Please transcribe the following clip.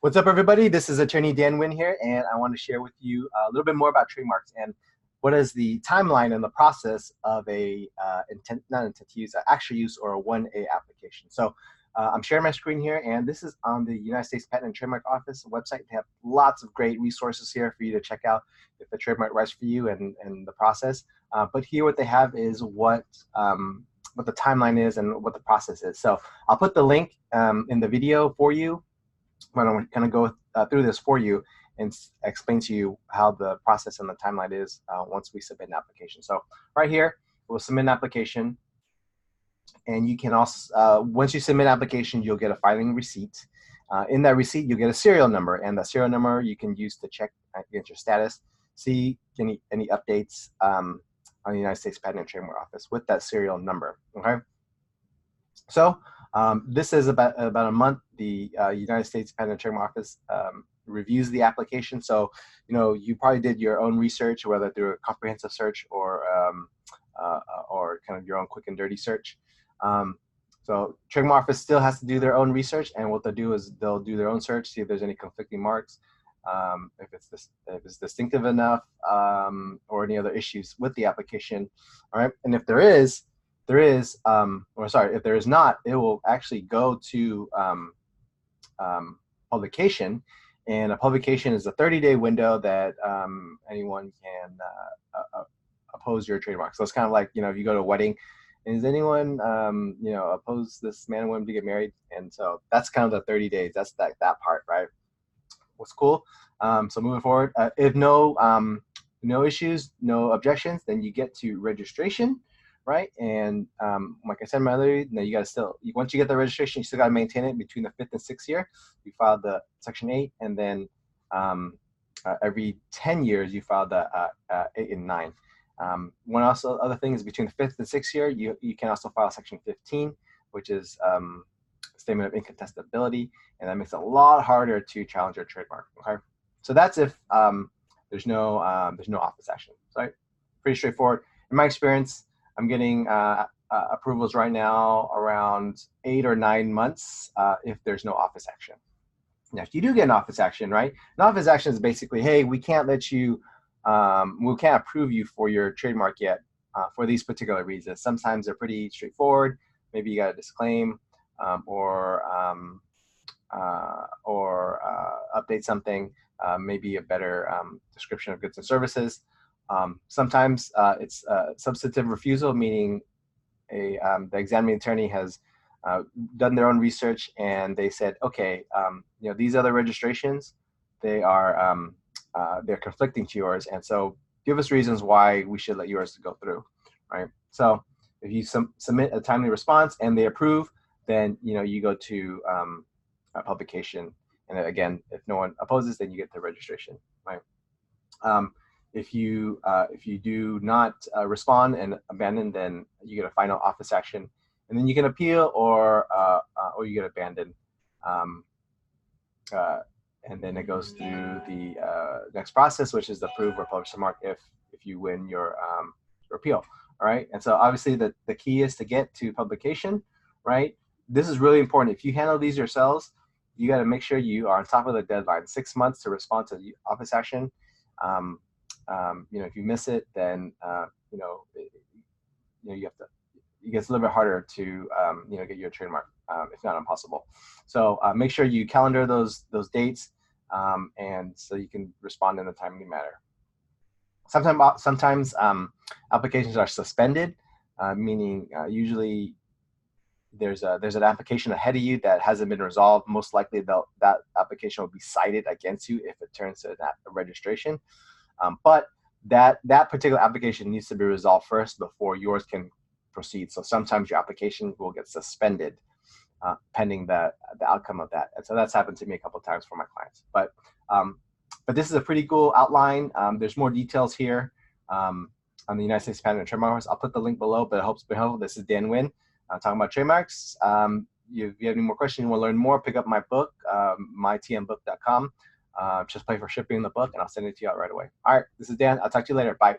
What's up, everybody? This is Attorney Dan Wynn here, and I want to share with you a little bit more about trademarks and what is the timeline and the process of a not intent to use, actual use or a 1A application. So I'm sharing my screen here, and this is on the United States Patent and Trademark Office website. They have lots of great resources here for you to check out if the trademark right for you and the process. But here what they have is what the timeline is and what the process is. So I'll put the link in the video for you. But I'm going to go through this for you and explain to you how the process and the timeline is once we submit an application. So right here, we'll submit an application. And you can also, once you submit an application, you'll get a filing receipt. In that receipt, you'll get a serial number. And the serial number you can use to check against your status, see any updates on the United States Patent and Trademark Office with that serial number, okay? So this is about a month. The United States Patent and Trademark Office reviews the application. So, you probably did your own research, whether through a comprehensive search or kind of your own quick and dirty search. So Trademark Office still has to do their own research, and what they'll do is they'll do their own search, see if there's any conflicting marks, if it's distinctive enough, or any other issues with the application. All right, and if there is, if there is not, it will actually go to publication, and a publication is a 30-day window that anyone can oppose your trademark. So it's kind of like, if you go to a wedding, is anyone oppose this man and woman to get married? And so that's kind of the 30 days. That's that part, right? What's cool? So moving forward, if no issues, no objections, then you get to registration. Right, and like I said in my other video, you got to still, once you get the registration, you still got to maintain it between the 5th and 6th year. You file the Section 8, and then every 10 years you file the 8 and 9. One other thing is between the 5th and 6th year, you can also file Section 15, which is statement of incontestability, and that makes it a lot harder to challenge your trademark. Okay, so that's if there's no office action. Right, pretty straightforward. In my experience, I'm getting approvals right now around 8 or 9 months if there's no office action. Now, if you do get an office action, right? An office action is basically, hey, we can't let you, we can't approve you for your trademark yet for these particular reasons. Sometimes they're pretty straightforward. Maybe you got to disclaim or update something, maybe a better description of goods and services. Sometimes it's substantive refusal, meaning the examining attorney has done their own research and they said, okay, these other registrations, they're conflicting to yours, and so give us reasons why we should let yours go through, right? So if you submit a timely response and they approve, then you go to a publication, and again, if no one opposes, then you get the registration, right? If you do not respond and abandon, then you get a final office action, and then you can appeal or you get abandoned, and then it goes through the next process, which is the approve or publish the mark if you win your appeal. All right, and so obviously the key is to get to publication, right? This is really important. If you handle these yourselves, you got to make sure you are on top of the deadline, 6 months to respond to the office action. If you miss it, then you have to. It gets a little bit harder to get your trademark, if not impossible. So make sure you calendar those dates, and so you can respond in a timely manner. Sometimes applications are suspended, meaning usually there's an application ahead of you that hasn't been resolved. Most likely that application will be cited against you if it turns to a registration. But that particular application needs to be resolved first before yours can proceed. So sometimes your application will get suspended pending the outcome of that. And so that's happened to me a couple of times for my clients. But this is a pretty cool outline. There's more details here on the United States Patent and Trademark Office. I'll put the link below, but I hope it's been helpful. This is Dan Wynn talking about trademarks. If you have any more questions, you want to learn more, pick up my book, mytmbook.com. Just pay for shipping the book, and I'll send it to you out right away. All right, this is Dan. I'll talk to you later. Bye.